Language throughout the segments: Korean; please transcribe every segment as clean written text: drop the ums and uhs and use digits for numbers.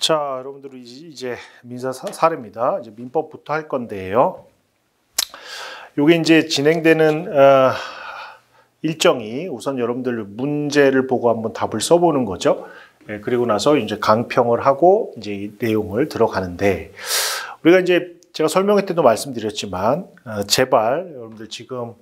자, 여러분들 이제 민사 사례입니다. 이제 민법부터 할 건데요. 요게 이제 진행되는 일정이 우선 여러분들 문제를 보고 한번 답을 써보는 거죠. 그리고 나서 이제 강평을 하고 이제 이 내용을 들어가는데, 우리가 이제 제가 설명회 때도 말씀드렸지만 제발 여러분들 지금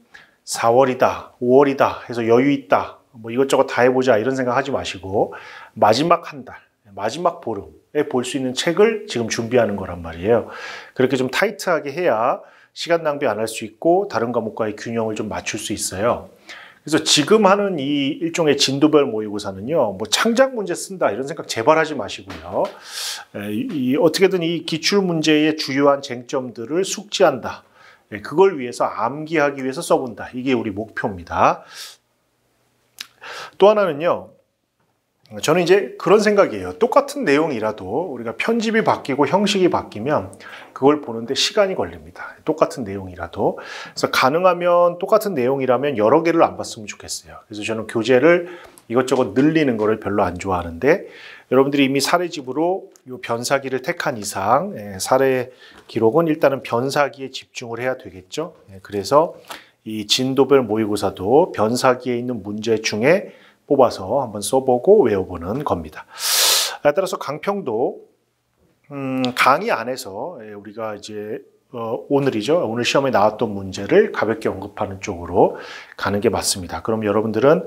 4월이다, 5월이다 해서 여유 있다, 뭐 이것저것 다 해보자 이런 생각 하지 마시고 마지막 한 달, 마지막 보름에 볼 수 있는 책을 지금 준비하는 거란 말이에요. 그렇게 좀 타이트하게 해야 시간 낭비 안 할 수 있고 다른 과목과의 균형을 좀 맞출 수 있어요. 그래서 지금 하는 이 일종의 진도별 모의고사는요, 뭐 창작 문제 쓴다 이런 생각 제발 하지 마시고요. 어떻게든 이 기출 문제의 주요한 쟁점들을 숙지한다. 그걸 위해서 암기하기 위해서 써본다. 이게 우리 목표입니다. 또 하나는요, 저는 이제 그런 생각이에요. 똑같은 내용이라도 우리가 편집이 바뀌고 형식이 바뀌면 그걸 보는데 시간이 걸립니다. 똑같은 내용이라도. 그래서 가능하면 똑같은 내용이라면 여러 개를 안 봤으면 좋겠어요. 그래서 저는 교재를 이것저것 늘리는 거를 별로 안 좋아하는데, 여러분들이 이미 사례집으로 이 변사기를 택한 이상 사례 기록은 일단은 변사기에 집중을 해야 되겠죠. 그래서 이 진도별 모의고사도 변사기에 있는 문제 중에 뽑아서 한번 써보고 외워보는 겁니다. 따라서 강평도 강의 안에서 우리가 이제 오늘이죠. 오늘 시험에 나왔던 문제를 가볍게 언급하는 쪽으로 가는 게 맞습니다. 그럼 여러분들은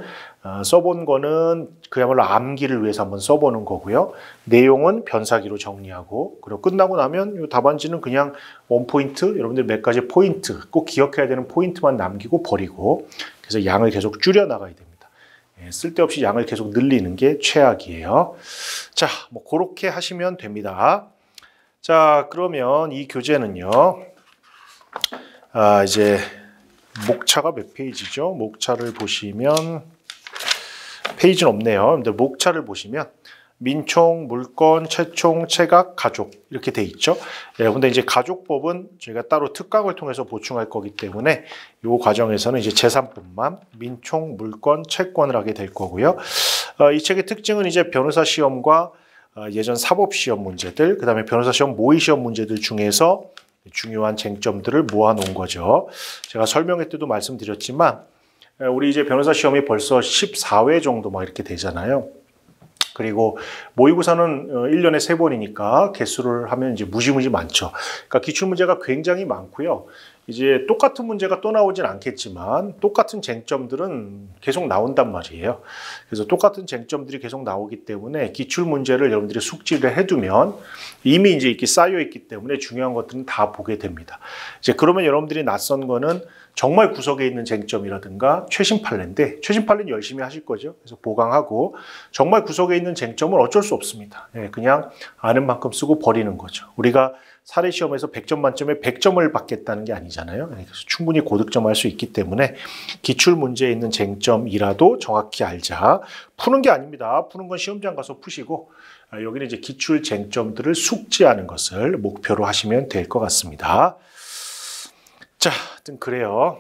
써본 거는 그야말로 암기를 위해서 한번 써보는 거고요. 내용은 변사기로 정리하고, 그리고 끝나고 나면 이 답안지는 그냥 원포인트, 여러분들 몇 가지 포인트, 꼭 기억해야 되는 포인트만 남기고 버리고, 그래서 양을 계속 줄여 나가야 됩니다. 쓸데없이 양을 계속 늘리는 게 최악이에요. 자, 뭐 그렇게 하시면 됩니다. 자, 그러면 이 교재는요, 이제 목차가 몇 페이지죠? 목차를 보시면 페이지는 없네요. 근데 목차를 보시면 민총, 물권, 채총, 체각, 가족 이렇게 돼 있죠. 근데 이제 가족법은 저희가 따로 특강을 통해서 보충할 거기 때문에 이 과정에서는 이제 제3법만 민총, 물권, 채권을 하게 될 거고요. 이 책의 특징은 이제 변호사 시험과 예전 사법 시험 문제들, 그다음에 변호사 시험 모의 시험 문제들 중에서 중요한 쟁점들을 모아놓은 거죠. 제가 설명회 때도 말씀드렸지만 우리 이제 변호사 시험이 벌써 14회 정도 막 이렇게 되잖아요. 그리고 모의고사는 1년에 3번이니까 개수를 하면 이제 무지무지 많죠. 그러니까 기출문제가 굉장히 많고요. 이제 똑같은 문제가 또 나오진 않겠지만 똑같은 쟁점들은 계속 나온단 말이에요. 그래서 똑같은 쟁점들이 계속 나오기 때문에 기출문제를 여러분들이 숙지를 해두면 이미 이제 이렇게 쌓여 있기 때문에 중요한 것들은 다 보게 됩니다. 이제 그러면 여러분들이 낯선 거는 정말 구석에 있는 쟁점이라든가 최신 판례인데, 최신 판례는 열심히 하실 거죠. 그래서 보강하고, 정말 구석에 있는 쟁점은 어쩔 수 없습니다. 그냥 아는 만큼 쓰고 버리는 거죠. 우리가 사례 시험에서 100점 만점에 100점을 받겠다는 게 아니잖아요. 그래서 충분히 고득점할 수 있기 때문에 기출 문제에 있는 쟁점이라도 정확히 알자. 푸는 게 아닙니다. 푸는 건 시험장 가서 푸시고, 여기는 이제 기출 쟁점들을 숙지하는 것을 목표로 하시면 될 것 같습니다. 자, 하여튼 그래요.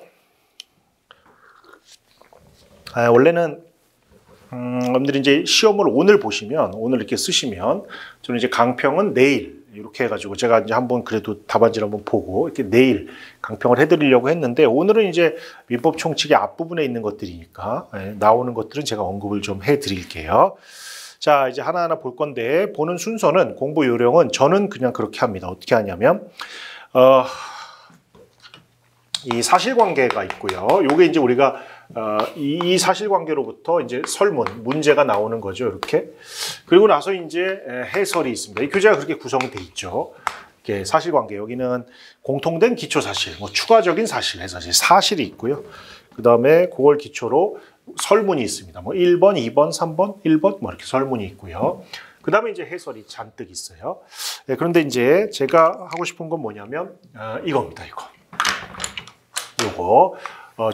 원래는 여러분들이 이제 시험을 오늘 보시면, 오늘 이렇게 쓰시면, 저는 이제 강평은 내일 이렇게 해가지고 제가 이제 한번 그래도 답안지를 한번 보고 이렇게 내일 강평을 해드리려고 했는데, 오늘은 이제 민법 총칙의 앞부분에 있는 것들이니까 나오는 것들은 제가 언급을 좀 해드릴게요. 자, 이제 하나하나 볼 건데, 보는 순서는 공부 요령은 저는 그냥 그렇게 합니다. 어떻게 하냐면 이 사실관계가 있고요. 요게 이제 우리가 이 사실관계로부터 이제 설문, 문제가 나오는 거죠. 이렇게. 그리고 나서 이제 해설이 있습니다. 이 교재가 그렇게 구성돼 있죠. 이렇게 사실관계. 여기는 공통된 기초사실, 뭐 추가적인 사실 해서 사실이 있고요. 그 다음에 그걸 기초로 설문이 있습니다. 뭐 1번, 2번, 3번, 1번 뭐 이렇게 설문이 있고요. 그 다음에 이제 해설이 잔뜩 있어요. 그런데 이제 제가 하고 싶은 건 뭐냐면 이겁니다. 요거.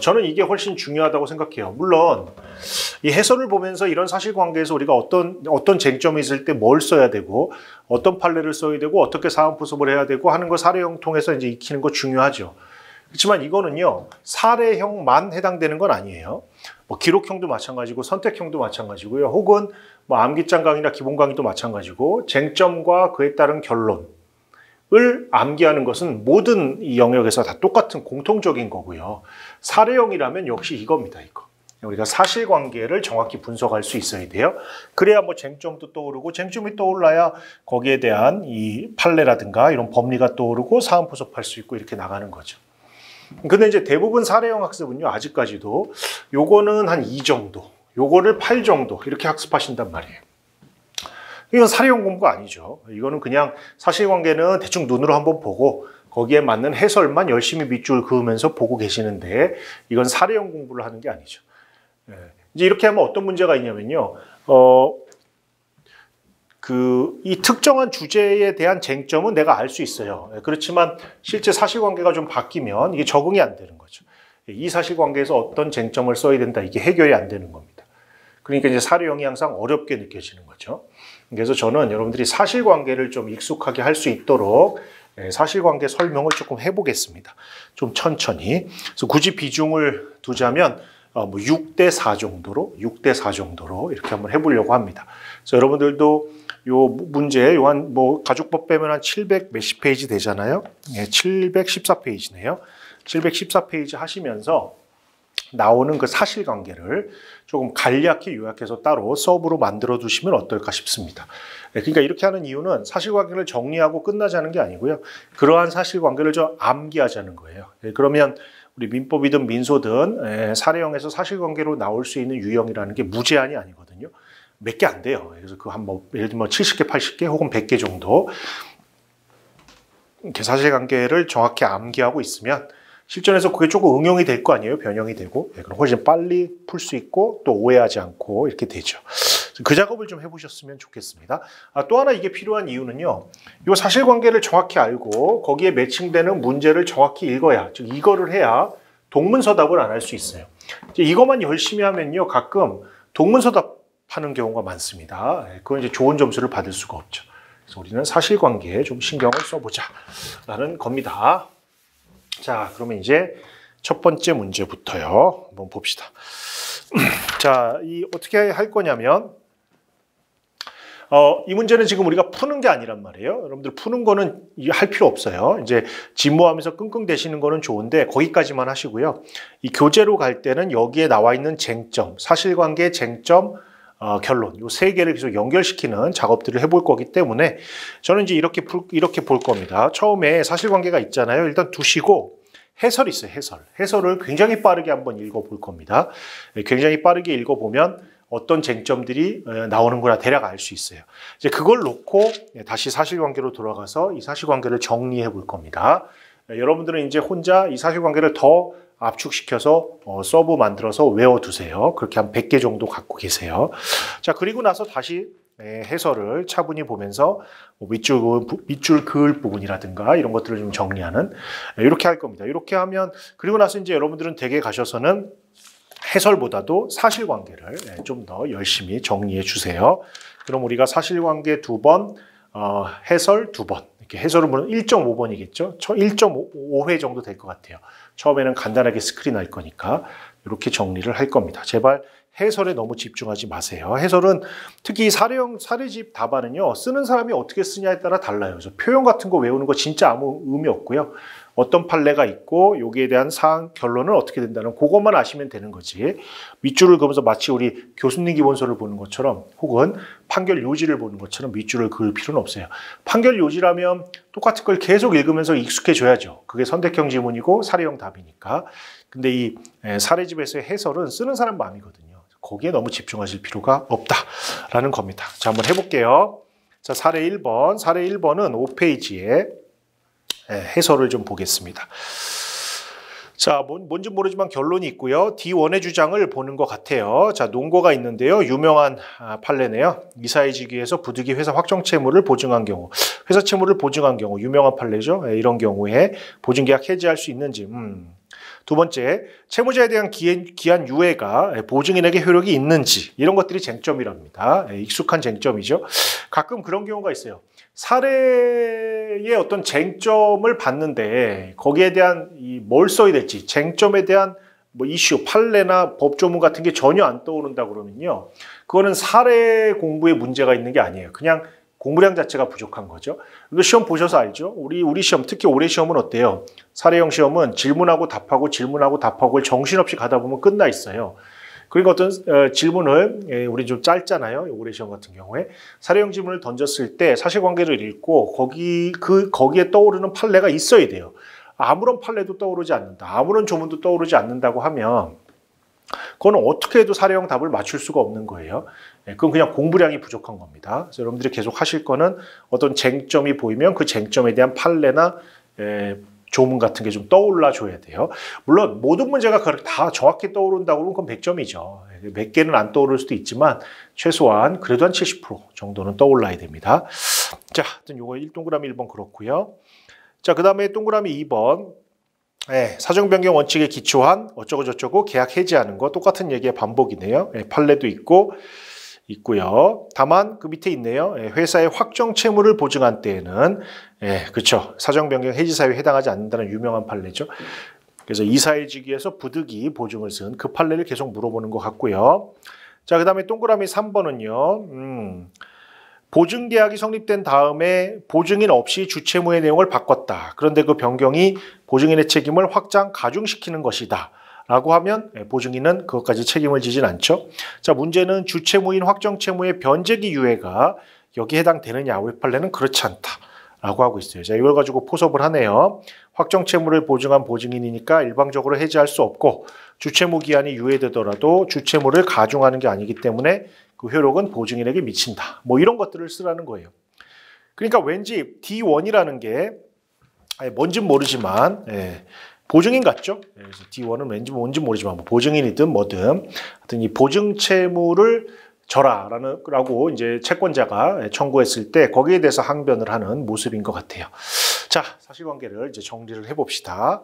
저는 이게 훨씬 중요하다고 생각해요. 물론 이 해설을 보면서 이런 사실관계에서 우리가 어떤 쟁점이 있을 때 뭘 써야 되고, 어떤 판례를 써야 되고, 어떻게 사안포섭을 해야 되고 하는 거 사례형 통해서 이제 익히는 거 중요하죠. 그렇지만 이거는요, 사례형만 해당되는 건 아니에요. 뭐 기록형도 마찬가지고 선택형도 마찬가지고요. 혹은 뭐 암기장 강의나 기본 강의도 마찬가지고 쟁점과 그에 따른 결론을 암기하는 것은 모든 이 영역에서 다 똑같은 공통적인 거고요. 사례형이라면 역시 이겁니다. 이거. 우리가 사실관계를 정확히 분석할 수 있어야 돼요. 그래야 뭐 쟁점도 떠오르고 쟁점이 떠올라야 거기에 대한 이 판례라든가 이런 법리가 떠오르고 사안 분석할 수 있고 이렇게 나가는 거죠. 근데 이제 대부분 사례형 학습은요, 아직까지도 요거는 한 2 정도, 요거를 8 정도 이렇게 학습하신단 말이에요. 이건 사례형 공부가 아니죠. 이거는 그냥 사실관계는 대충 눈으로 한번 보고 거기에 맞는 해설만 열심히 밑줄 그으면서 보고 계시는데 이건 사례형 공부를 하는 게 아니죠. 이제 이렇게 하면 어떤 문제가 있냐면요. 이 특정한 주제에 대한 쟁점은 내가 알 수 있어요. 그렇지만 실제 사실관계가 좀 바뀌면 이게 적응이 안 되는 거죠. 이 사실관계에서 어떤 쟁점을 써야 된다, 이게 해결이 안 되는 겁니다. 그러니까 이제 사례형이 항상 어렵게 느껴지는 거죠. 그래서 저는 여러분들이 사실관계를 좀 익숙하게 할 수 있도록 사실관계 설명을 조금 해보겠습니다. 좀 천천히. 그래서 굳이 비중을 두자면 6대 4 정도로, 6대 4 정도로 이렇게 한번 해보려고 합니다. 그래서 여러분들도 요 문제, 요한 뭐 가족법 빼면 한 700 몇십 페이지 되잖아요. 714페이지네요. 714페이지 하시면서 나오는 그 사실관계를 조금 간략히 요약해서 따로 서브로 만들어 두시면 어떨까 싶습니다. 그러니까 이렇게 하는 이유는 사실관계를 정리하고 끝나자는 게 아니고요. 그러한 사실관계를 좀 암기하자는 거예요. 그러면 우리 민법이든 민소든 사례형에서 사실관계로 나올 수 있는 유형이라는 게 무제한이 아니거든요. 몇 개 안 돼요. 그래서 그 한 뭐 예를 들면 70개, 80개 혹은 100개 정도 이렇게 사실관계를 정확히 암기하고 있으면 실전에서 그게 조금 응용이 될 거 아니에요. 변형이 되고. 그럼 훨씬 빨리 풀 수 있고 또 오해하지 않고 이렇게 되죠. 그 작업을 좀 해보셨으면 좋겠습니다. 또 하나 이게 필요한 이유는요. 이 사실관계를 정확히 알고 거기에 매칭되는 문제를 정확히 읽어야, 즉 이거를 해야 동문서답을 안 할 수 있어요. 이것만 열심히 하면요. 가끔 동문서답 하는 경우가 많습니다. 그건 이제 좋은 점수를 받을 수가 없죠. 그래서 우리는 사실관계에 좀 신경을 써보자라는 겁니다. 자, 그러면 이제 첫 번째 문제부터요. 한번 봅시다. 자, 어떻게 할 거냐면, 이 문제는 지금 우리가 푸는 게 아니란 말이에요. 여러분들 푸는 거는 할 필요 없어요. 이제 진모하면서 끙끙 대시는 거는 좋은데 거기까지만 하시고요. 이 교재로 갈 때는 여기에 나와 있는 쟁점, 사실관계 쟁점, 결론, 요 세 개를 계속 연결시키는 작업들을 해볼 거기 때문에 저는 이제 이렇게 볼 겁니다. 처음에 사실관계가 있잖아요. 일단 두시고 해설이 있어요. 해설을 굉장히 빠르게 한번 읽어볼 겁니다. 굉장히 빠르게 읽어보면 어떤 쟁점들이 나오는구나 대략 알 수 있어요. 이제 그걸 놓고 다시 사실관계로 돌아가서 이 사실관계를 정리해 볼 겁니다. 여러분들은 이제 혼자 이 사실관계를 더 압축시켜서 서브 만들어서 외워두세요. 그렇게 한 100개 정도 갖고 계세요. 자, 그리고 나서 다시 해설을 차분히 보면서 밑줄 그을 부분이라든가 이런 것들을 좀 정리하는 이렇게 할 겁니다. 이렇게 하면 그리고 나서 이제 여러분들은 댁에 가셔서는 해설보다도 사실관계를 좀 더 열심히 정리해 주세요. 그럼 우리가 사실관계 2번, 해설 2번. 이렇게 해설은 물론 1.5번이겠죠. 1.5회 정도 될 것 같아요. 처음에는 간단하게 스크린 할 거니까 이렇게 정리를 할 겁니다. 제발 해설에 너무 집중하지 마세요. 해설은 특히 사례집 답안은요. 쓰는 사람이 어떻게 쓰냐에 따라 달라요. 그래서 표현 같은 거 외우는 거 진짜 아무 의미 없고요. 어떤 판례가 있고 여기에 대한 사안 결론은 어떻게 된다는 그것만 아시면 되는 거지. 밑줄을 그으면서 마치 우리 교수님 기본서를 보는 것처럼 혹은 판결 요지를 보는 것처럼 밑줄을 그을 필요는 없어요. 판결 요지라면 똑같은 걸 계속 읽으면서 익숙해져야죠. 그게 선택형 지문이고 사례형 답이니까. 근데 이 사례집에서의 해설은 쓰는 사람 마음이거든요. 거기에 너무 집중하실 필요가 없다라는 겁니다. 자, 한번 해볼게요. 자, 사례 1번. 사례 1번은 5페이지에 해설을 좀 보겠습니다. 자, 뭔지 모르지만 결론이 있고요. D1의 주장을 보는 것 같아요. 자, 논거가 있는데요. 유명한 판례네요. 이사해지기에서 부득이 회사 확정 채무를 보증한 경우, 회사 채무를 보증한 경우, 유명한 판례죠. 이런 경우에 보증계약 해지할 수 있는지. 두 번째, 채무자에 대한 기한 유예가 보증인에게 효력이 있는지 이런 것들이 쟁점이랍니다. 익숙한 쟁점이죠. 가끔 그런 경우가 있어요. 사례의 어떤 쟁점을 봤는데 거기에 대한 뭘 써야 될지 쟁점에 대한 뭐 이슈, 판례나 법조문 같은 게 전혀 안 떠오른다 그러면요. 그거는 사례 공부에 문제가 있는 게 아니에요. 그냥 공부량 자체가 부족한 거죠. 이거 시험 보셔서 알죠? 우리 시험, 특히 올해 시험은 어때요? 사례형 시험은 질문하고 답하고 질문하고 답하고 정신없이 가다 보면 끝나 있어요. 그러니까 어떤 질문을 우리 좀 짧잖아요. 올해 시험 같은 경우에 사례형 질문을 던졌을 때 사실관계를 읽고 거기에 떠오르는 판례가 있어야 돼요. 아무런 판례도 떠오르지 않는다. 아무런 조문도 떠오르지 않는다고 하면 그거는 어떻게 해도 사례형 답을 맞출 수가 없는 거예요. 그건 그냥 공부량이 부족한 겁니다. 그래서 여러분들이 계속 하실 거는 어떤 쟁점이 보이면 그 쟁점에 대한 판례나 조문 같은 게 좀 떠올라 줘야 돼요. 물론 모든 문제가 다 정확히 떠오른다고 그러면 그건 100점이죠. 몇 개는 안 떠오를 수도 있지만 최소한 그래도 한 70% 정도는 떠올라야 됩니다. 자, 하여튼 요거 동그라미 1번 그렇고요. 자, 그 다음에 동그라미 2번. 사정 변경 원칙에 기초한 어쩌고 저쩌고 계약 해지하는 거 똑같은 얘기의 반복이네요. 판례도 있고요. 다만 그 밑에 있네요. 회사의 확정 채무를 보증한 때에는 그렇죠. 사정 변경 해지 사유에 해당하지 않는다는 유명한 판례죠. 그래서 이사해지기에서 부득이 보증을 쓴 그 판례를 계속 물어보는 것 같고요. 자, 그 다음에 동그라미 3번은요. 보증계약이 성립된 다음에 보증인 없이 주채무의 내용을 바꿨다. 그런데 그 변경이 보증인의 책임을 확장 가중시키는 것이다. 라고 하면 보증인은 그것까지 책임을 지진 않죠. 자, 문제는 주채무인 확정채무의 변제기 유예가 여기에 해당되느냐. 우리 판례는 그렇지 않다. 라고 하고 있어요. 자, 이걸 가지고 포섭을 하네요. 확정채무를 보증한 보증인이니까 일방적으로 해지할 수 없고 주채무 기한이 유예되더라도 주채무를 가중하는 게 아니기 때문에 그 효력은 보증인에게 미친다. 뭐 이런 것들을 쓰라는 거예요. 그러니까 왠지 D1이라는 게 뭔진 모르지만 보증인 같죠? 그래서 D1은 왠지 뭔지 모르지만 뭐 보증인이든 뭐든 하여튼 이 보증 채무를 라고 이제 채권자가 청구했을 때 거기에 대해서 항변을 하는 모습인 것 같아요. 자, 사실관계를 이제 정리를 해봅시다.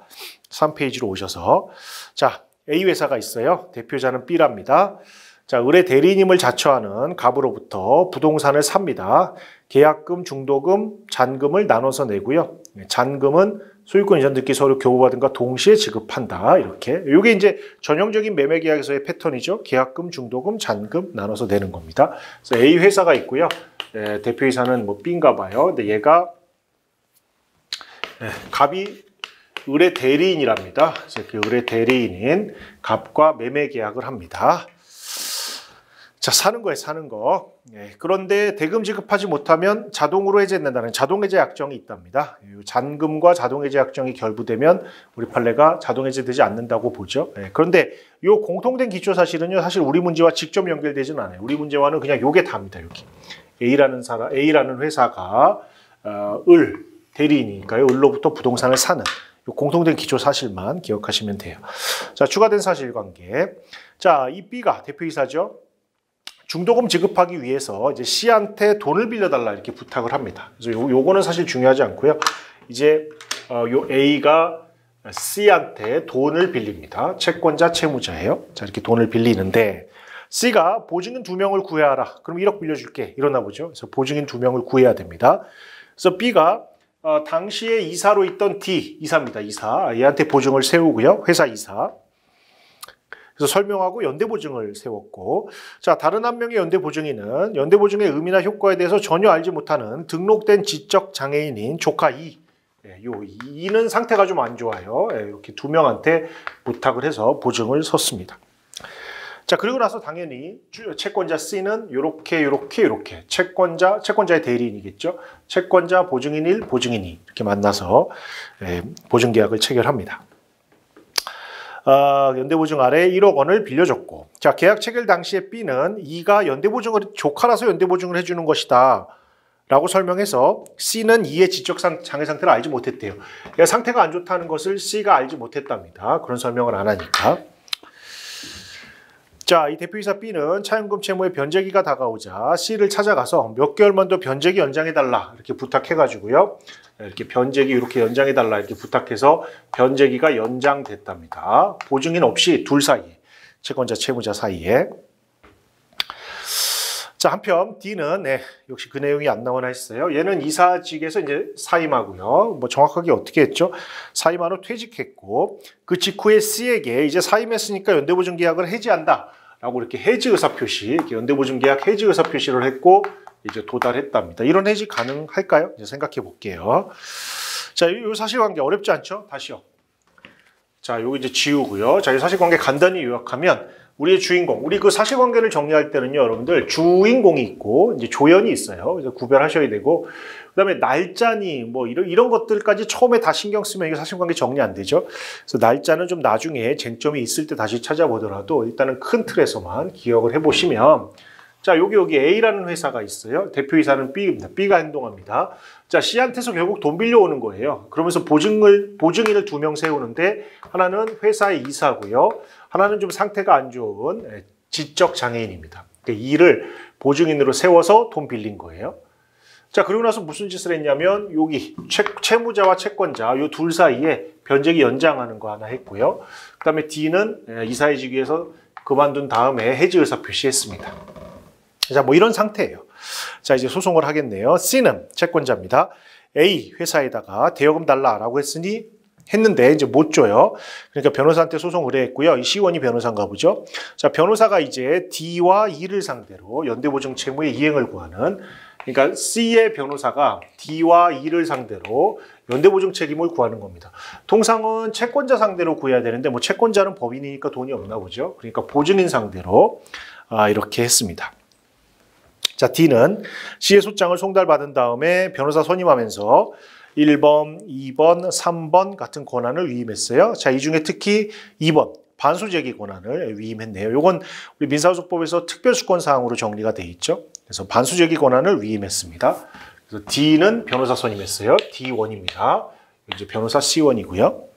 3페이지로 오셔서 자, A 회사가 있어요. 대표자는 B랍니다. 자, 의뢰 대리인임을 자처하는 갑으로부터 부동산을 삽니다. 계약금, 중도금, 잔금을 나눠서 내고요. 잔금은 소유권 이전 등기 서류 교부받은과 동시에 지급한다. 이렇게. 이게 이제 전형적인 매매 계약에서의 패턴이죠. 계약금, 중도금, 잔금 나눠서 내는 겁니다. 그래서 A 회사가 있고요. 대표이사는 뭐 B인가 봐요. 근데 얘가 갑이 의뢰 대리인이랍니다. 그래서 그 의뢰 대리인인 갑과 매매 계약을 합니다. 자, 사는 거. 그런데 대금 지급하지 못하면 자동으로 해제된다는 자동해제 약정이 있답니다. 잔금과 자동해제 약정이 결부되면 우리 판례가 자동해제되지 않는다고 보죠. 그런데 이 공통된 기초 사실은요, 사실 우리 문제와 직접 연결되지는 않아요. 우리 문제와는 그냥 요게 답니다. 여기 A라는 회사가 대리인이니까요. 을로부터 부동산을 사는 요 공통된 기초 사실만 기억하시면 돼요. 자, 추가된 사실관계. 자, 이 B가 대표이사죠. 중도금 지급하기 위해서 이제 C한테 돈을 빌려달라 이렇게 부탁을 합니다. 그래서 요거는 사실 중요하지 않고요. 이제 요 A가 C한테 돈을 빌립니다. 채권자, 채무자예요. 자, 이렇게 돈을 빌리는데 C가 보증인 2명을 구해라. 그럼 1억 빌려줄게. 이러나 보죠. 그래서 보증인 2명을 구해야 됩니다. 그래서 B가 당시에 이사로 있던 D, 이사입니다. 이사. 얘한테 보증을 세우고요. 회사 이사. 그래서 설명하고 연대보증을 세웠고, 자, 다른 한 명의 연대보증인은 연대보증의 의미나 효과에 대해서 전혀 알지 못하는 등록된 지적장애인인 조카 이. 요 이는 상태가 좀 안 좋아요. 이렇게 2명한테 부탁을 해서 보증을 섰습니다. 자, 그리고 나서 당연히 채권자 C는 요렇게 채권자의 대리인이겠죠. 채권자, 보증인 1, 보증인 2 이렇게 만나서 보증계약을 체결합니다. 연대보증 아래 1억 원을 빌려줬고, 자, 계약 체결 당시에 B는 E가 조카라서 연대보증을 해주는 것이다 라고 설명해서 C는 E의 지적장애 상태를 알지 못했대요. 그러니까 상태가 안 좋다는 것을 C가 알지 못했답니다. 그런 설명을 안 하니까. 자, 이 대표이사 B는 차연금 채무의 변제기가 다가오자 C를 찾아가서 몇 개월만 더 변제기 연장해달라 이렇게 부탁해가지고요. 이렇게 변제기 이렇게 연장해달라 이렇게 부탁해서 변제기가 연장됐답니다. 보증인 없이 둘 사이에, 채권자, 채무자 사이에. 자, 한편 D는 역시 그 내용이 안 나오나 했어요. 얘는 이사직에서 이제 사임하고요. 뭐 정확하게 어떻게 했죠? 사임한 후 퇴직했고 그 직후에 C에게 이제 사임했으니까 연대보증계약을 해지한다라고 이렇게 해지 의사표시, 이렇게 연대보증계약 해지 의사표시를 했고 이제 도달했답니다. 이런 해지 가능할까요? 이제 생각해 볼게요. 자, 이 사실관계 어렵지 않죠? 다시요. 자, 요거 이제 지우고요. 자, 이 사실관계 간단히 요약하면 우리의 주인공, 우리 그 사실관계를 정리할 때는요, 여러분들 주인공이 있고 이제 조연이 있어요. 그래서 구별하셔야 되고, 그다음에 날짜니 뭐 이런 것들까지 처음에 다 신경 쓰면 이게 사실관계 정리 안 되죠. 그래서 날짜는 좀 나중에 쟁점이 있을 때 다시 찾아보더라도 일단은 큰 틀에서만 기억을 해보시면, 자, 여기 A라는 회사가 있어요. 대표이사는 B입니다. B가 행동합니다. 자, C한테서 결국 돈 빌려오는 거예요. 그러면서 보증인을 2명 세우는데 하나는 회사의 이사고요. 하나는 좀 상태가 안 좋은 지적 장애인입니다. 그러니까 이를 보증인으로 세워서 돈 빌린 거예요. 자, 그리고 나서 무슨 짓을 했냐면 여기 채무자와 채권자 이 둘 사이에 변제기 연장하는 거 하나 했고요. 그 다음에 D는 이사회직위에서 그만둔 다음에 해지 의사 표시했습니다. 자, 뭐 이런 상태예요. 자, 이제 소송을 하겠네요. C는 채권자입니다. A 회사에다가 대여금 달라라고 했는데 이제 못 줘요. 그러니까 변호사한테 소송 의뢰했고요. 이 C원이 변호사인가 보죠. 자, 변호사가 이제 D와 E를 상대로 연대보증 채무의 이행을 구하는, 그러니까 C의 변호사가 D와 E를 상대로 연대보증 책임을 구하는 겁니다. 통상은 채권자 상대로 구해야 되는데 뭐 채권자는 법인이니까 돈이 없나 보죠. 그러니까 보증인 상대로 이렇게 했습니다. 자, D는 C의 소장을 송달받은 다음에 변호사 선임하면서 1번, 2번, 3번 같은 권한을 위임했어요. 자, 이 중에 특히 2번 반수제기 권한을 위임했네요. 이건 우리 민사소송법에서 특별수권 사항으로 정리가 돼 있죠. 그래서 반수제기 권한을 위임했습니다. 그래서 D는 변호사 선임했어요. D1입니다. 이제 변호사 C1이고요.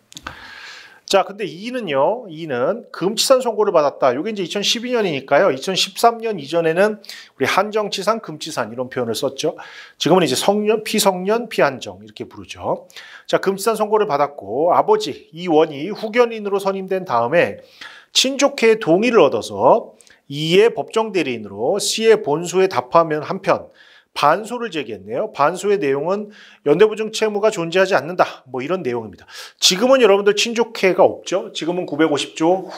자, 근데 E는 금치산 선고를 받았다. 이게 이제 2012년이니까요. 2013년 이전에는 우리 한정치산, 금치산 이런 표현을 썼죠. 지금은 이제 성년, 피성년, 피한정 이렇게 부르죠. 자, 금치산 선고를 받았고 아버지 이원이 후견인으로 선임된 다음에 친족회의 동의를 얻어서 E의 법정 대리인으로 C의 본소에 답하면 한편 반소를 제기했네요. 반소의 내용은 연대보증 채무가 존재하지 않는다. 뭐 이런 내용입니다. 지금은 여러분들 친족회가 없죠. 지금은 950조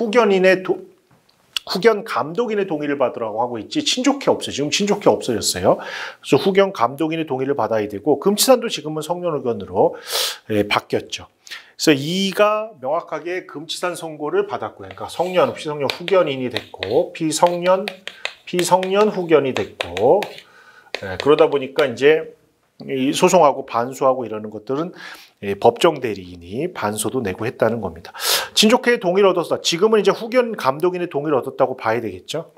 후견 감독인의 동의를 받으라고 하고 있지 친족회 없어요. 지금 친족회 없어졌어요. 그래서 후견 감독인의 동의를 받아야 되고 금치산도 지금은 성년 의견으로 바뀌었죠. 그래서 이가 명확하게 금치산 선고를 받았고요. 그러니까 성년, 피성년 후견인이 됐고 피성년 후견이 됐고 그러다 보니까 이제 소송하고 반소하고 이러는 것들은 법정 대리인이 반소도 내고 했다는 겁니다. 친족회의 동의를 얻었다. 지금은 이제 후견 감독인의 동의를 얻었다고 봐야 되겠죠.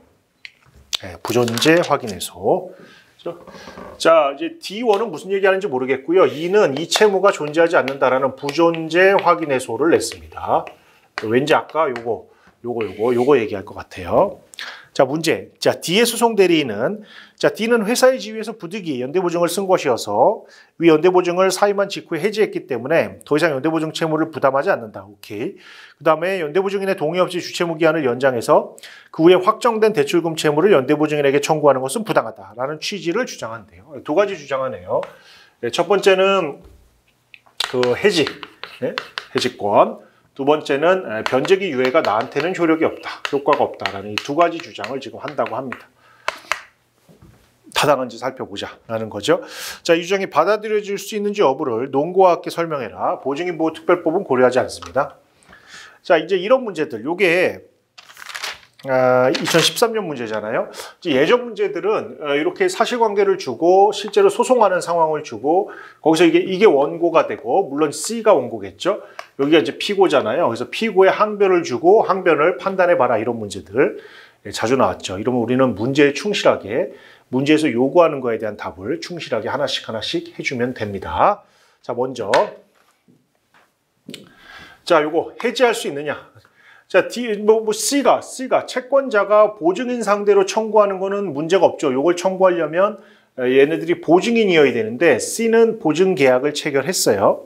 부존재 확인해소. 자, 이제 D1은 무슨 얘기하는지 모르겠고요. E는 이 채무가 존재하지 않는다라는 부존재 확인해소를 냈습니다. 왠지 아까 요거 얘기할 것 같아요. 자, 문제. 자, D의 소송 대리인은 D는 회사의 지위에서 부득이 연대보증을 쓴 것이어서 위 연대보증을 사임한 직후에 해지했기 때문에 더 이상 연대보증 채무를 부담하지 않는다. 오케이. 그 다음에 연대보증인의 동의 없이 주채무 기한을 연장해서 그 후에 확정된 대출금 채무를 연대보증인에게 청구하는 것은 부당하다라는 취지를 주장한대요. 두 가지 주장하네요. 첫 번째는 그 해지권. 두 번째는 변제기 유예가 나한테는 효과가 없다라는 이 두 가지 주장을 지금 한다고 합니다. 타당한지 살펴보자라는 거죠. 자, 이 주장이 받아들여질 수 있는지 여부를 논거와 함께 설명해라. 보증인 보호 특별법은 고려하지 않습니다. 자, 이제 이런 문제들, 요게 2013년 문제잖아요. 예전 문제들은 이렇게 사실관계를 주고 실제로 소송하는 상황을 주고 거기서 이게 원고가 되고 물론 C가 원고겠죠. 여기가 이제 피고잖아요. 그래서 피고의 항변을 주고 항변을 판단해봐라 이런 문제들 자주 나왔죠. 이러면 우리는 문제에 충실하게 문제에서 요구하는 거에 대한 답을 충실하게 하나씩 해주면 됩니다. 자, 먼저 자, 요거 해지할 수 있느냐? 자, C가 채권자가 보증인 상대로 청구하는 거는 문제가 없죠. 요걸 청구하려면 얘네들이 보증인이어야 되는데 C는 보증 계약을 체결했어요.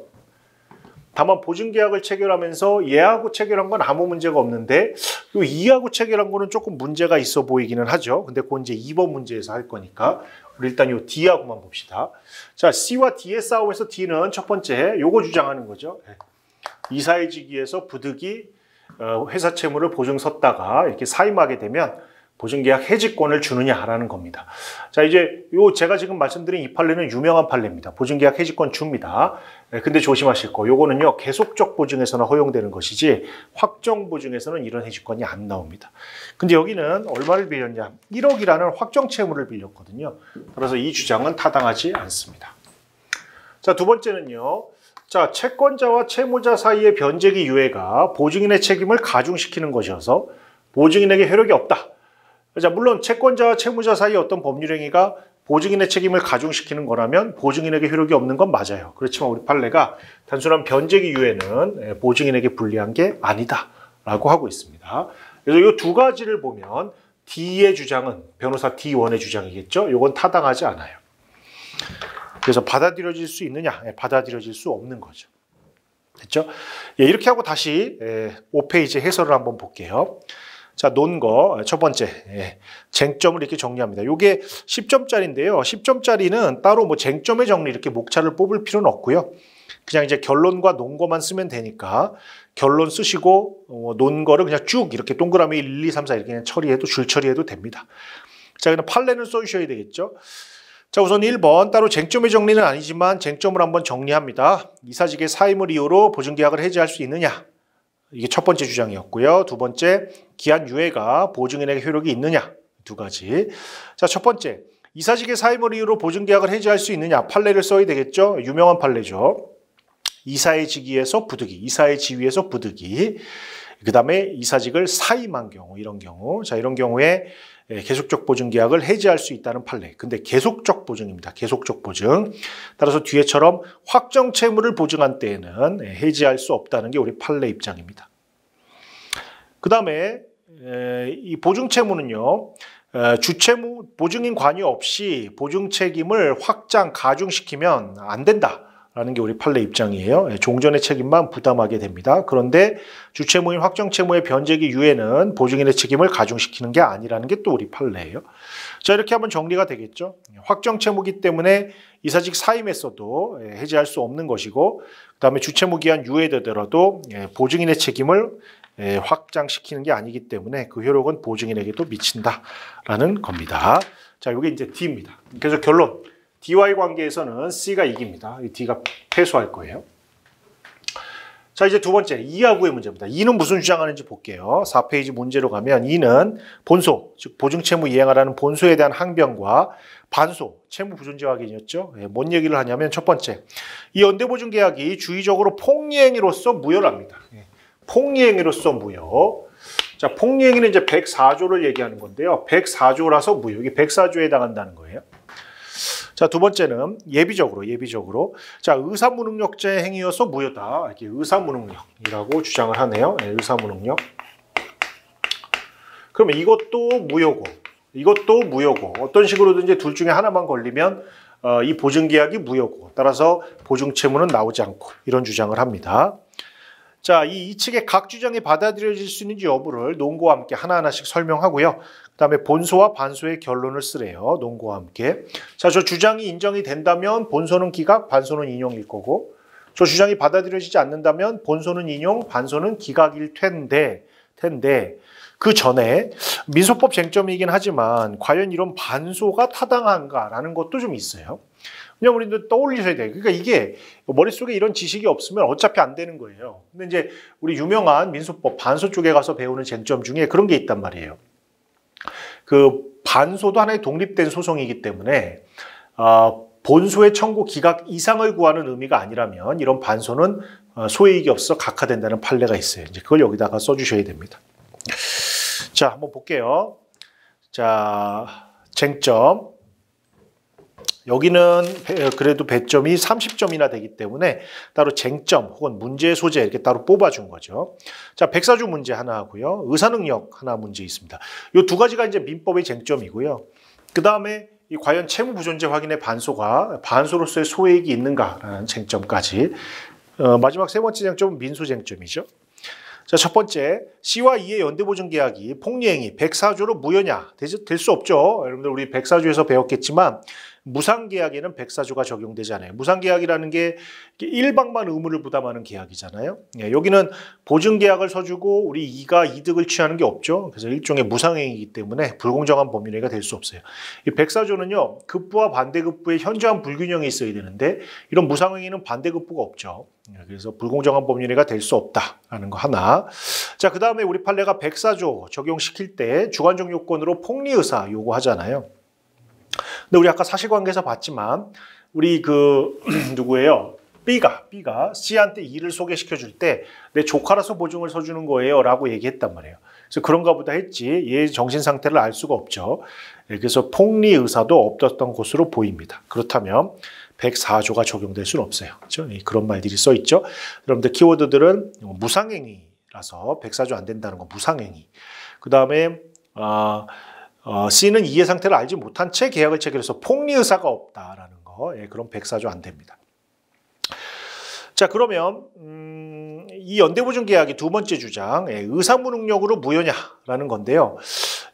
다만 보증 계약을 체결하면서 얘하고 체결한 건 아무 문제가 없는데 요 E하고 체결한 거는 조금 문제가 있어 보이기는 하죠. 근데 그건 이제 2번 문제에서 할 거니까 우리 일단 요 D하고만 봅시다. 자, C와 D의 싸움에서 D는 첫 번째 요거 주장하는 거죠. 이사의 직위에서 부득이 회사 채무를 보증 섰다가 이렇게 사임하게 되면 보증계약 해지권을 주느냐라는 겁니다. 자, 이제 요 제가 지금 말씀드린 이 판례는 유명한 판례입니다. 보증계약 해지권 줍니다. 근데 조심하실 거. 요거는요, 계속적 보증에서는 허용되는 것이지 확정 보증에서는 이런 해지권이 안 나옵니다. 근데 여기는 얼마를 빌렸냐? 1억이라는 확정 채무를 빌렸거든요. 그래서 이 주장은 타당하지 않습니다. 자, 두 번째는요. 자, 채권자와 채무자 사이의 변제기 유예가 보증인의 책임을 가중시키는 것이어서 보증인에게 효력이 없다. 자, 물론 채권자와 채무자 사이의 어떤 법률 행위가 보증인의 책임을 가중시키는 거라면 보증인에게 효력이 없는 건 맞아요. 그렇지만 우리 판례가 단순한 변제기 유예는 보증인에게 불리한 게 아니다라고 하고 있습니다. 그래서 이 두 가지를 보면 D의 주장은 변호사 D1의 주장이겠죠. 이건 타당하지 않아요. 그래서 받아들여질 수 있느냐? 받아들여질 수 없는 거죠. 됐죠? 예, 이렇게 하고 다시 5페이지 해설을 한번 볼게요. 자, 논거 첫 번째 쟁점을 이렇게 정리합니다. 이게 10점짜리인데요. 10점짜리는 따로 뭐 쟁점의 정리 이렇게 목차를 뽑을 필요는 없고요. 그냥 이제 결론과 논거만 쓰면 되니까 결론 쓰시고 논거를 그냥 쭉 이렇게 동그라미 1, 2, 3, 4 이렇게 그냥 처리해도 줄 처리해도 됩니다. 자, 그럼 판례는 써주셔야 되겠죠. 자, 우선 1번 따로 쟁점의 정리는 아니지만 쟁점을 한번 정리합니다. 이사직의 사임을 이유로 보증계약을 해지할 수 있느냐? 이게 첫 번째 주장이었고요. 두 번째, 기한 유예가 보증인에게 효력이 있느냐? 두 가지. 자, 첫 번째, 이사직의 사임을 이유로 보증계약을 해지할 수 있느냐? 판례를 써야 되겠죠? 유명한 판례죠. 이사의 직위에서 부득이, 이사의 지위에서 부득이. 그 다음에 이사직을 사임한 경우, 이런 경우. 자, 이런 경우에 계속적 보증계약을 해지할 수 있다는 판례. 근데 계속적 보증입니다. 계속적 보증. 따라서 뒤에처럼 확정 채무를 보증한 때에는 해지할 수 없다는 게 우리 판례 입장입니다. 그 다음에 이 보증 채무는요. 주채무, 보증인 관여 없이 보증 책임을 확장, 가중시키면 안 된다. 라는 게 우리 판례 입장이에요. 종전의 책임만 부담하게 됩니다. 그런데 주채무인 확정채무의 변제기 유예는 보증인의 책임을 가중시키는 게 아니라는 게 또 우리 판례예요. 자, 이렇게 하면 정리가 되겠죠. 확정채무기 때문에 이사직 사임했어도 해지할 수 없는 것이고 그 다음에 주채무 기한 유예되더라도 보증인의 책임을 확장시키는 게 아니기 때문에 그 효력은 보증인에게도 미친다라는 겁니다. 자, 이게 이제 D입니다. 그래서 결론. D와의 관계에서는 C가 이깁니다. D가 패소할 거예요. 자, 이제 두 번째, E하고의 문제입니다. E는 무슨 주장하는지 볼게요. 4페이지 문제로 가면 E는 본소, 즉 보증채무 이행하라는 본소에 대한 항변과 반소, 채무 부존재 확인이었죠. 뭔 얘기를 하냐면 첫 번째, 이 연대보증계약이 주의적으로 폭리행위로서 무효를 합니다. 폭리행위로서 무효. 자, 폭리행위는 이제 104조를 얘기하는 건데요. 104조라서 무효. 이게 104조에 해당한다는 거예요. 자, 두 번째는 예비적으로. 자, 의사무능력자의 행위여서 무효다. 이렇게 의사무능력이라고 주장을 하네요. 의사무능력. 그러면 이것도 무효고, 어떤 식으로든지 둘 중에 하나만 걸리면 이 보증계약이 무효고, 따라서 보증채무는 나오지 않고 이런 주장을 합니다. 자, 이 측의 각 주장이 받아들여질 수 있는지 여부를 논거와 함께 하나하나씩 설명하고요. 그 다음에 본소와 반소의 결론을 쓰래요. 논거와 함께. 자, 저 주장이 인정이 된다면 본소는 기각, 반소는 인용일 거고 저 주장이 받아들여지지 않는다면 본소는 인용, 반소는 기각일 텐데 그 전에 민소법 쟁점이긴 하지만 과연 이런 반소가 타당한가라는 것도 좀 있어요. 그냥 우리도 떠올리셔야 돼요. 그러니까 이게 머릿속에 이런 지식이 없으면 어차피 안 되는 거예요. 근데 이제 우리 유명한 민소법 반소 쪽에 가서 배우는 쟁점 중에 그런 게 있단 말이에요. 그 반소도 하나의 독립된 소송이기 때문에 본소의 청구 기각 이상을 구하는 의미가 아니라면 이런 반소는 소이익이 없어 각하된다는 판례가 있어요. 이제 그걸 여기다가 써주셔야 됩니다. 자, 한번 볼게요. 자, 쟁점. 여기는 그래도 배점이 30점이나 되기 때문에 따로 쟁점 혹은 문제 소재 이렇게 따로 뽑아준 거죠. 자, 백사주 문제 하나 하고요. 의사능력 하나 문제 있습니다. 이 두 가지가 이제 민법의 쟁점이고요. 그 다음에 이 과연 채무 부존재 확인의 반소가 반소로서의 소액이 있는가라는 쟁점까지. 마지막 세 번째 쟁점은 민소 쟁점이죠. 자, 첫 번째, C와 E의 연대보증계약이 폭리행위 104조로 무효냐? 될 수 없죠. 여러분들 우리 104조에서 배웠겠지만 무상계약에는 104조가 적용되지 않아요. 무상계약이라는 게 일방만 의무를 부담하는 계약이잖아요. 예, 여기는 보증계약을 서주고 우리 E가 이득을 취하는 게 없죠. 그래서 일종의 무상행위이기 때문에 불공정한 법률행위가 될 수 없어요. 이 104조는요. 급부와 반대급부의 현저한 불균형이 있어야 되는데 이런 무상행위는 반대급부가 없죠. 그래서 불공정한 법률행위가 될 수 없다라는 거 하나. 자, 그 다음에 우리 판례가 104조 적용시킬 때 주관적 요건으로 폭리의사 요구하잖아요. 근데 우리 아까 사실관계에서 봤지만 우리 누구예요? B가 C한테 E를 소개시켜 줄 때 내 조카라서 보증을 서주는 거예요 라고 얘기했단 말이에요. 그래서 그런가 보다 했지 얘의 정신 상태를 알 수가 없죠. 그래서 폭리 의사도 없었던 것으로 보입니다. 그렇다면 104조가 적용될 수는 없어요. 그렇죠? 그런 말들이 써 있죠. 여러분들 키워드들은 무상행위라서 104조 안 된다는 거 무상행위. 그 다음에 C는 이해 상태를 알지 못한 채 계약을 체결해서 폭리 의사가 없다라는 거. 예, 그럼 104조 안 됩니다. 자, 그러면 이 연대보증 계약의 두 번째 주장, 의사무능력으로 무효냐라는 건데요.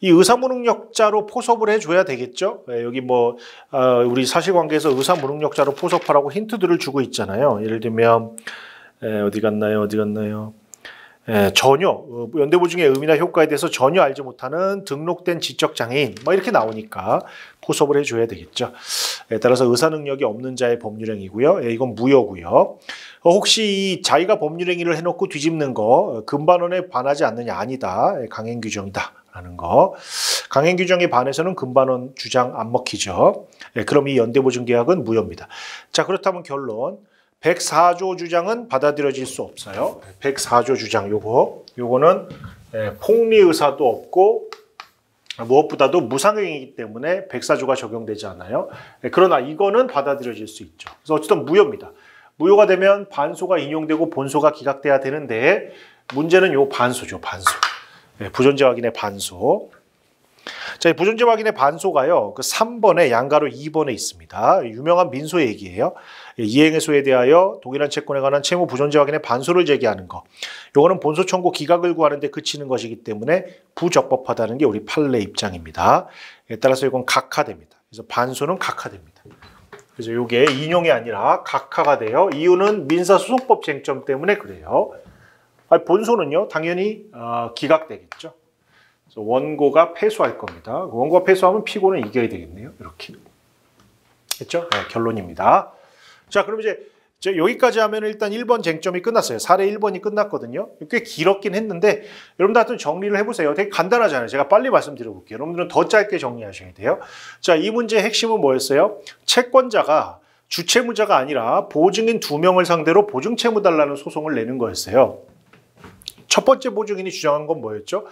이 의사무능력자로 포섭을 해줘야 되겠죠. 여기 우리 사실관계에서 의사무능력자로 포섭하라고 힌트들을 주고 있잖아요. 예를 들면 어디 갔나요? 전혀 연대보증의 의미나 효과에 대해서 전혀 알지 못하는 등록된 지적장애인 이렇게 나오니까 포섭을 해줘야 되겠죠. 따라서 의사능력이 없는 자의 법률행위고요. 이건 무효고요. 혹시 이 자기가 법률행위를 해놓고 뒤집는 거 금반원에 반하지 않느냐? 아니다. 강행규정이다라는 거. 강행규정에 반해서는 금반원 주장 안 먹히죠. 그럼 이 연대보증계약은 무효입니다. 자, 그렇다면 결론. 104조 주장은 받아들여질 수 없어요. 104조 주장 요거는 폭리 의사도 없고 무엇보다도 무상행위이기 때문에 104조가 적용되지 않아요. 그러나 이거는 받아들여질 수 있죠. 그래서 어쨌든 무효입니다. 무효가 되면 반소가 인용되고 본소가 기각돼야 되는데 문제는 요 반소죠. 반소. 부존재 확인의 반소. 자, 이 부존재 확인의 반소가요. 3번에 양가로 2번에 있습니다. 유명한 민소 얘기예요. 이행의 소에 대하여 동일한 채권에 관한 채무 부존재 확인의 반소를 제기하는 거. 요거는 본소 청구 기각을 구하는 데 그치는 것이기 때문에 부적법하다는 게 우리 판례 입장입니다. 따라서 이건 각하됩니다. 그래서 반소는 각하됩니다. 그래서 요게 인용이 아니라 각하가 돼요. 이유는 민사소송법 쟁점 때문에 그래요. 본소는요, 당연히 기각되겠죠. 그래서 원고가 패소할 겁니다. 원고가 패소하면 피고는 이겨야 되겠네요. 이렇게. 됐죠? 네, 결론입니다. 자, 그럼 이제 여기까지 하면 일단 1번 쟁점이 끝났어요. 사례 1번이 끝났거든요. 꽤 길었긴 했는데 여러분들 하여튼 정리를 해보세요. 되게 간단하잖아요. 제가 빨리 말씀드려볼게요. 여러분들은 더 짧게 정리하셔야 돼요. 자, 이 문제의 핵심은 뭐였어요? 채권자가 주채무자가 아니라 보증인 2명을 상대로 보증채무 달라는 소송을 내는 거였어요. 첫 번째 보증인이 주장한 건 뭐였죠?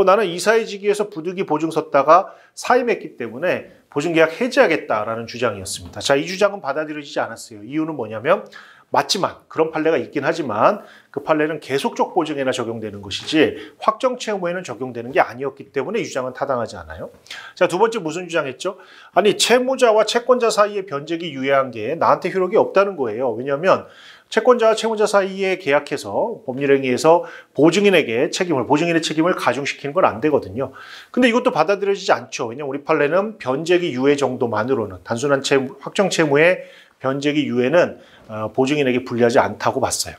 나는 이사해지기 위해서 부득이 보증 섰다가 사임했기 때문에 보증계약 해지하겠다라는 주장이었습니다. 자, 이 주장은 받아들여지지 않았어요. 이유는 뭐냐면 맞지만 그런 판례가 있긴 하지만 그 판례는 계속적 보증에나 적용되는 것이지 확정 채무에는 적용되는 게 아니었기 때문에 이 주장은 타당하지 않아요. 자, 두 번째 무슨 주장했죠? 아니, 채무자와 채권자 사이의 변제기 유예한 게 나한테 효력이 없다는 거예요. 왜냐하면 채권자와 채무자 사이에 계약해서 법률행위에서 보증인의 책임을 가중시키는 건 안 되거든요. 근데 이것도 받아들여지지 않죠. 왜냐하면 우리 판례는 변제기 유예 정도만으로는 단순한 확정 채무의 변제기 유예는 보증인에게 불리하지 않다고 봤어요.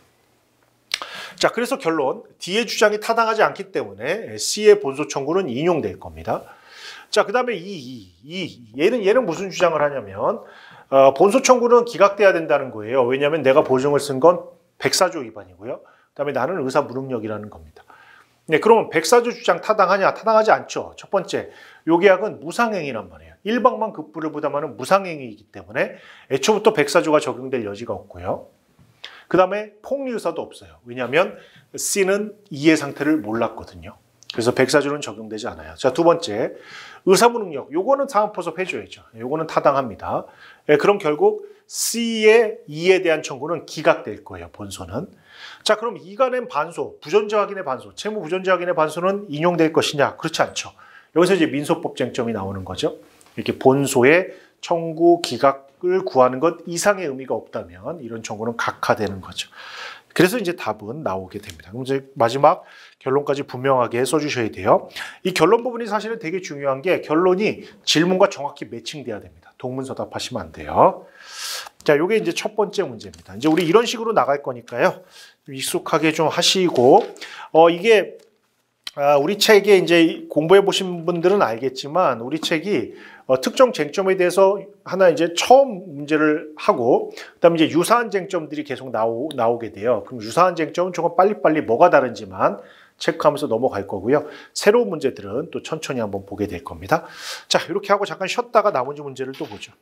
자, 그래서 결론 D의 주장이 타당하지 않기 때문에 C의 본소 청구는 인용될 겁니다. 자, 그 다음에 얘는 무슨 주장을 하냐면 본소 청구는 기각돼야 된다는 거예요. 왜냐하면 내가 보증을 쓴 건 104조 위반이고요. 그다음에 나는 의사 무능력이라는 겁니다. 네, 그러면 104조 주장 타당하냐? 타당하지 않죠. 첫 번째, 요 계약은 무상행위란 말이에요. 일방만 급부를 부담하는 무상행위이기 때문에 애초부터 104조가 적용될 여지가 없고요. 그 다음에 폭리 의사도 없어요. 왜냐하면 C는 이해 상태를 몰랐거든요. 그래서 백사주는 적용되지 않아요. 자, 두 번째, 의사무능력. 요거는 사은포섭 해줘야죠. 요거는 타당합니다. 예, 그럼 결국 C의 2에 대한 청구는 기각될 거예요, 본소는. 자, 그럼 이가 낸 반소, 부존재 확인의 반소, 채무 부존재 확인의 반소는 인용될 것이냐? 그렇지 않죠. 여기서 이제 민소법 쟁점이 나오는 거죠. 이렇게 본소의 청구 기각을 구하는 것 이상의 의미가 없다면 이런 청구는 각하되는 거죠. 그래서 이제 답은 나오게 됩니다. 그럼 이제 마지막 결론까지 분명하게 써주셔야 돼요. 이 결론 부분이 사실은 되게 중요한 게 결론이 질문과 정확히 매칭돼야 됩니다. 동문서답하시면 안 돼요. 자, 요게 이제 첫 번째 문제입니다. 이제 우리 이런 식으로 나갈 거니까요. 익숙하게 좀 하시고, 이게, 우리 책에 이제 공부해 보신 분들은 알겠지만, 우리 책이 특정 쟁점에 대해서 하나 이제 처음 문제를 하고, 그 다음에 이제 유사한 쟁점들이 계속 나오게 돼요. 그럼 유사한 쟁점은 조금 빨리빨리 뭐가 다른지만 체크하면서 넘어갈 거고요. 새로운 문제들은 또 천천히 한번 보게 될 겁니다. 자, 이렇게 하고 잠깐 쉬었다가 나머지 문제를 또 보죠.